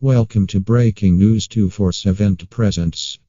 Welcome to Breaking News 247 presents.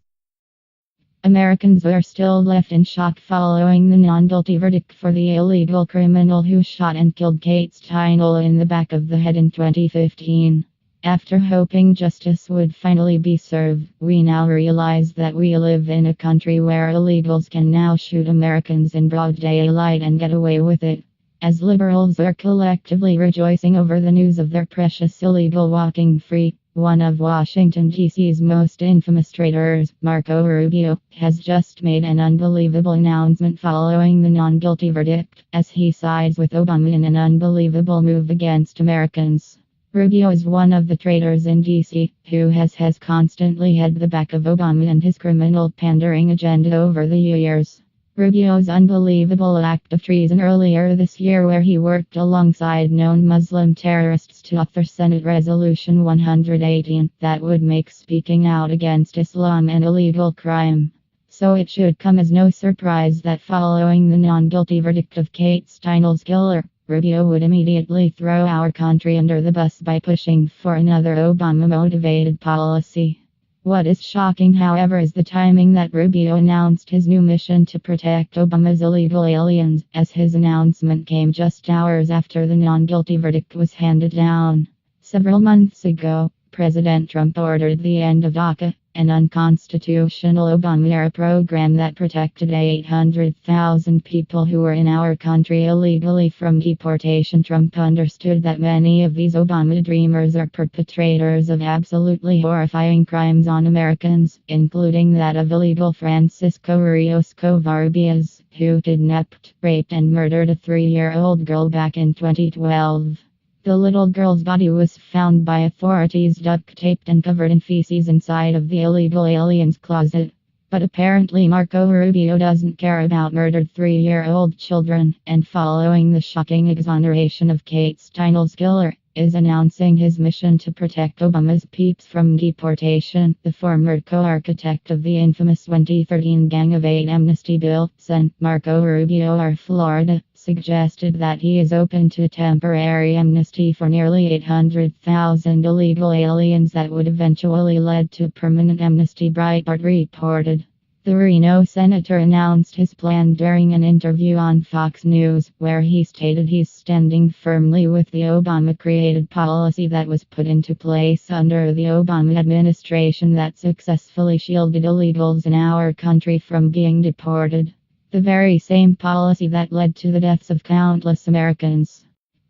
Americans are still left in shock following the non-guilty verdict for the illegal criminal who shot and killed Kate Steinle in the back of the head in 2015. After hoping justice would finally be served, we now realize that we live in a country where illegals can now shoot Americans in broad daylight and get away with it. As liberals are collectively rejoicing over the news of their precious illegal walking free, one of Washington, D.C.'s most infamous traitors, Marco Rubio, has just made an unbelievable announcement following the non-guilty verdict, as he sides with Obama in an unbelievable move against Americans. Rubio is one of the traitors in D.C., who has constantly had the back of Obama and his criminal pandering agenda over the years. Rubio's unbelievable act of treason earlier this year, where he worked alongside known Muslim terrorists to author Senate Resolution 118 that would make speaking out against Islam an illegal crime. So it should come as no surprise that following the non-guilty verdict of Kate Steinle's killer, Rubio would immediately throw our country under the bus by pushing for another Obama-motivated policy. What is shocking, however, is the timing that Rubio announced his new mission to protect Obama's illegal aliens, as his announcement came just hours after the non-guilty verdict was handed down. Several months ago, President Trump ordered the end of DACA, an unconstitutional Obama-era program that protected 800,000 people who were in our country illegally from deportation. Trump understood that many of these Obama dreamers are perpetrators of absolutely horrifying crimes on Americans, including that of illegal Francisco Rios Covarrubias, who kidnapped, raped, and murdered a 3-year-old girl back in 2012. The little girl's body was found by authorities duct-taped and covered in feces inside of the illegal alien's closet. But apparently Marco Rubio doesn't care about murdered 3-year-old children, and following the shocking exoneration of Kate Steinle's killer, is announcing his mission to protect Obama's peeps from deportation. The former co-architect of the infamous 2013 Gang of Eight amnesty bill, Sen. Marco Rubio of Florida, suggested that he is open to temporary amnesty for nearly 800,000 illegal aliens that would eventually lead to permanent amnesty, Breitbart reported. The Reno senator announced his plan during an interview on Fox News, where he stated he's standing firmly with the Obama-created policy that was put into place under the Obama administration that successfully shielded illegals in our country from being deported. The very same policy that led to the deaths of countless Americans.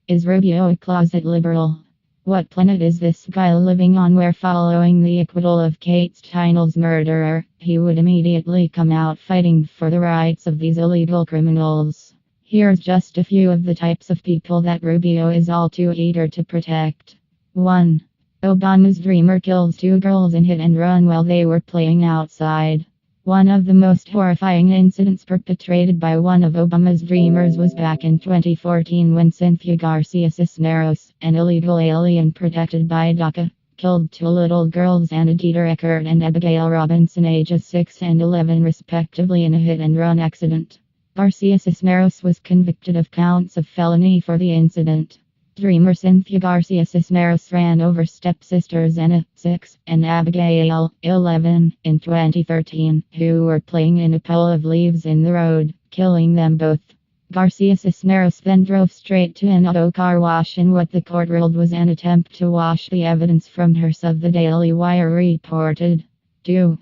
Is Rubio a closet liberal? What planet is this guy living on, where following the acquittal of Kate Steinle's murderer, he would immediately come out fighting for the rights of these illegal criminals? Here's just a few of the types of people that Rubio is all too eager to protect. 1. Obama's dreamer kills 2 girls in hit and run while they were playing outside. One of the most horrifying incidents perpetrated by one of Obama's dreamers was back in 2014 when Cynthia Garcia Cisneros, an illegal alien protected by DACA, killed 2 little girls, Anna Dieter Eckert and Abigail Robinson, ages 6 and 11 respectively, in a hit-and-run accident. Garcia Cisneros was convicted of counts of felony for the incident. Dreamer Cynthia Garcia Cisneros ran over stepsisters Anna, 6, and Abigail, 11, in 2013, who were playing in a pile of leaves in the road, killing them both. Garcia Cisneros then drove straight to an auto car wash in what the court ruled was an attempt to wash the evidence from her, so the Daily Wire reported. 2.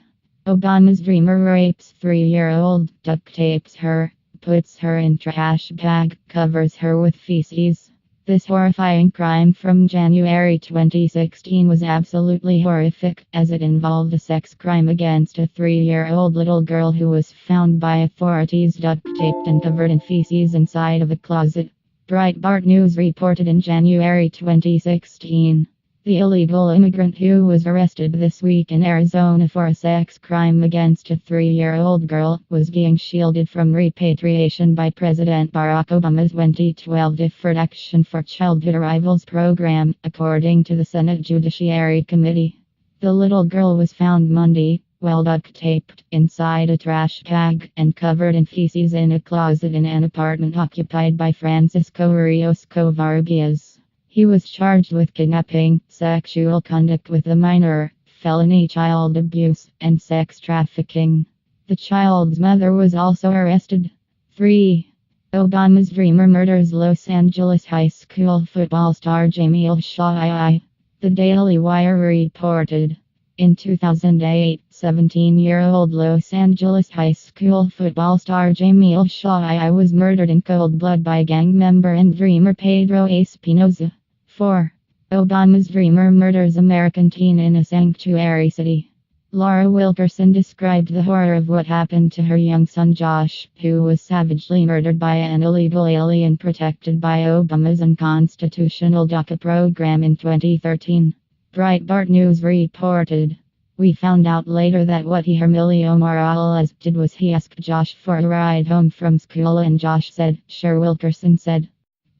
Obama's dreamer rapes 3-year-old, duct tapes her, puts her in trash bag, covers her with feces. This horrifying crime from January 2016 was absolutely horrific, as it involved a sex crime against a 3-year-old little girl who was found by authorities duct-taped and covered in feces inside of a closet. Breitbart News reported in January 2016. The illegal immigrant who was arrested this week in Arizona for a sex crime against a 3-year-old girl was being shielded from repatriation by President Barack Obama's 2012 Deferred Action for Childhood Arrivals program, according to the Senate Judiciary Committee. The little girl was found Monday, well duct-taped, inside a trash bag and covered in feces in a closet in an apartment occupied by Francisco Rios Covarrubias. He was charged with kidnapping, sexual conduct with a minor, felony child abuse, and sex trafficking. The child's mother was also arrested. 3. Obama's dreamer murders Los Angeles high school football star Jamie Shaw. The Daily Wire reported. In 2008, 17-year-old Los Angeles high school football star Jamie Shaw was murdered in cold blood by gang member and dreamer Pedro Espinoza. 4. Obama's dreamer murders American teen in a sanctuary city. Laura Wilkerson described the horror of what happened to her young son Josh, who was savagely murdered by an illegal alien protected by Obama's unconstitutional DACA program in 2013. Breitbart News reported. We found out later that what Emilio Morales did was he asked Josh for a ride home from school and Josh said, "Sure," Wilkerson said.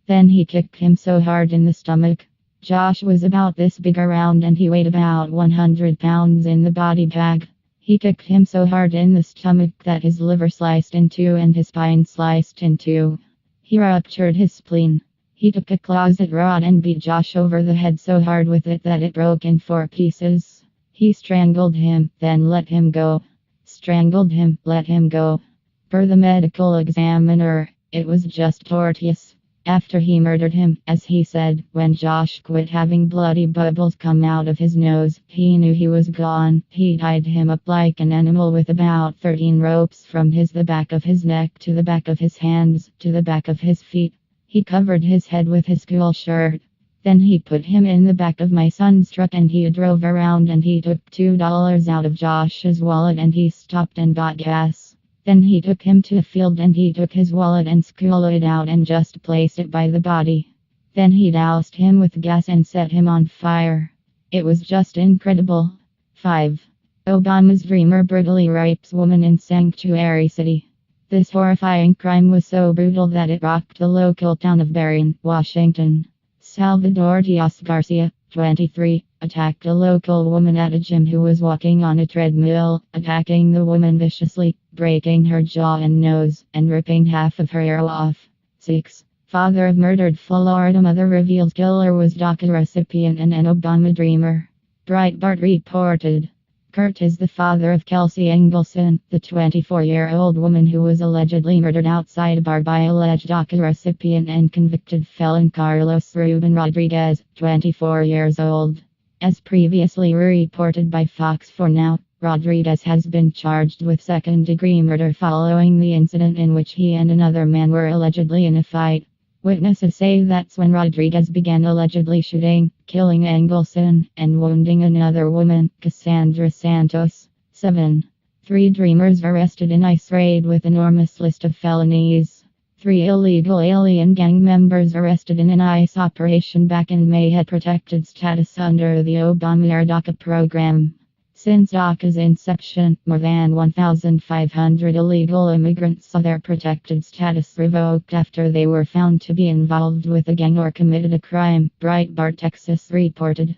Then he kicked him so hard in the stomach. Josh was about this big around and he weighed about 100 pounds in the body bag. He kicked him so hard in the stomach that his liver sliced in two and his spine sliced in two. He ruptured his spleen. He took a closet rod and beat Josh over the head so hard with it that it broke in 4 pieces. He strangled him, then let him go. Strangled him, let him go. Per the medical examiner, it was just tortious. After he murdered him, as he said, when Josh quit having bloody bubbles come out of his nose, he knew he was gone. He tied him up like an animal with about 13 ropes from the back of his neck to the back of his hands, to the back of his feet. He covered his head with his school shirt. Then he put him in the back of my son's truck and he drove around and he took $2 out of Josh's wallet and he stopped and got gas. Then he took him to a field and he took his wallet and scooped it out and just placed it by the body. Then he doused him with gas and set him on fire. It was just incredible. 5. Obama's dreamer brutally rapes woman in sanctuary city. This horrifying crime was so brutal that it rocked the local town of Berrien, Washington. Salvador Diaz Garcia, 23, attacked a local woman at a gym who was walking on a treadmill, attacking the woman viciously, breaking her jaw and nose, and ripping half of her ear off. 6. Father of murdered Florida mother reveals killer was DACA recipient and an Obama dreamer. Breitbart reported. Kurt is the father of Kelsey Engelson, the 24-year-old woman who was allegedly murdered outside a bar by alleged DACA recipient and convicted felon Carlos Ruben Rodriguez, 24 years old. As previously reported by Fox 4 Now, Rodriguez has been charged with second-degree murder following the incident in which he and another man were allegedly in a fight. Witnesses say that's when Rodriguez began allegedly shooting, killing Engelson, and wounding another woman, Cassandra Santos. 7. 3 dreamers arrested in ICE raid with enormous list of felonies. 3 illegal alien gang members arrested in an ICE operation back in May had protected status under the Obama-era DACA program. Since DACA's inception, more than 1,500 illegal immigrants saw their protected status revoked after they were found to be involved with a gang or committed a crime, Breitbart Texas reported.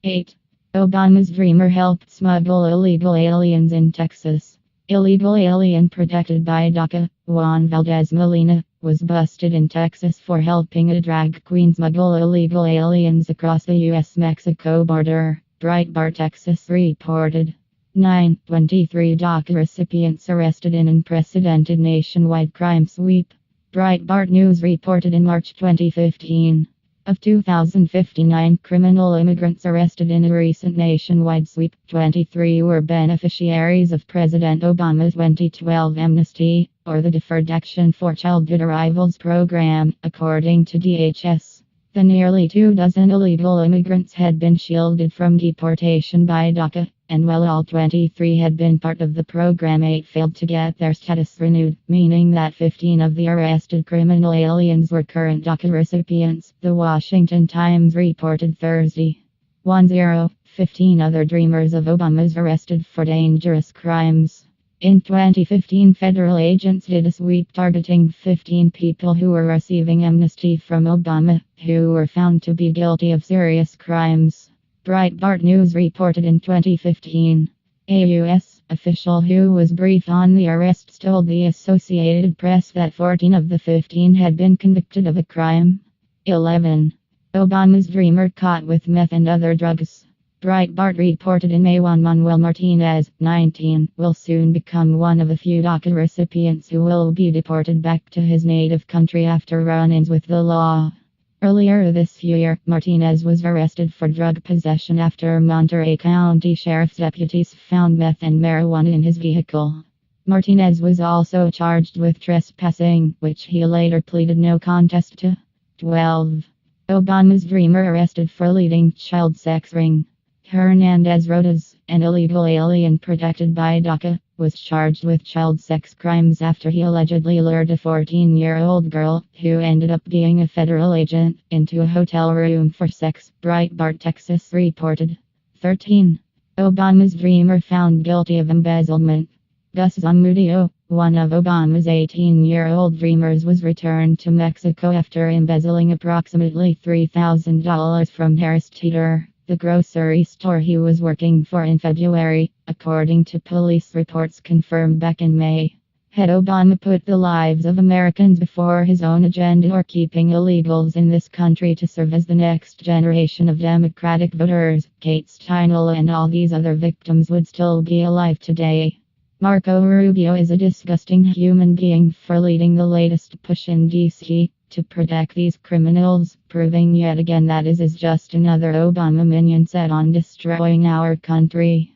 8. Obama's dreamer helped smuggle illegal aliens in Texas. Illegal alien protected by DACA, Juan Valdez Molina, was busted in Texas for helping a drag queen smuggle illegal aliens across the U.S.-Mexico border. Breitbart Texas reported. 9. 23 DACA recipients arrested in unprecedented nationwide crime sweep. Breitbart News reported in March 2015. Of 2,059 criminal immigrants arrested in a recent nationwide sweep, 23 were beneficiaries of President Obama's 2012 amnesty, or the Deferred Action for Childhood Arrivals program, according to DHS. The nearly 24 illegal immigrants had been shielded from deportation by DACA, and while all 23 had been part of the program, 8 failed to get their status renewed, meaning that 15 of the arrested criminal aliens were current DACA recipients, the Washington Times reported Thursday. 10. 15 other dreamers of Obama's arrested for dangerous crimes. In 2015, federal agents did a sweep targeting 15 people who were receiving amnesty from Obama, who were found to be guilty of serious crimes. Breitbart News reported in 2015. A U.S. official who was briefed on the arrests told the Associated Press that 14 of the 15 had been convicted of a crime. 11. Obama's dreamer caught with meth and other drugs. Breitbart reported in May 1 Manuel Martinez, 19, will soon become one of a few DACA recipients who will be deported back to his native country after run-ins with the law. Earlier this year, Martinez was arrested for drug possession after Monterey County Sheriff's deputies found meth and marijuana in his vehicle. Martinez was also charged with trespassing, which he later pleaded no contest to. 12. Obama's dreamer arrested for leading child sex ring. Hernandez Rodas, an illegal alien protected by DACA, was charged with child sex crimes after he allegedly lured a 14-year-old girl, who ended up being a federal agent, into a hotel room for sex, Breitbart Texas reported. 13. Obama's dreamer found guilty of embezzlement. Gus Zamudio, one of Obama's 18-year-old dreamers, was returned to Mexico after embezzling approximately $3,000 from Harris Teeter, the grocery store he was working for in February, according to police reports confirmed back in May. Had Obama put the lives of Americans before his own agenda or keeping illegals in this country to serve as the next generation of Democratic voters, Kate Steinle and all these other victims would still be alive today. Marco Rubio is a disgusting human being for leading the latest push in DC to protect these criminals, proving yet again that is just another Obama minion set on destroying our country.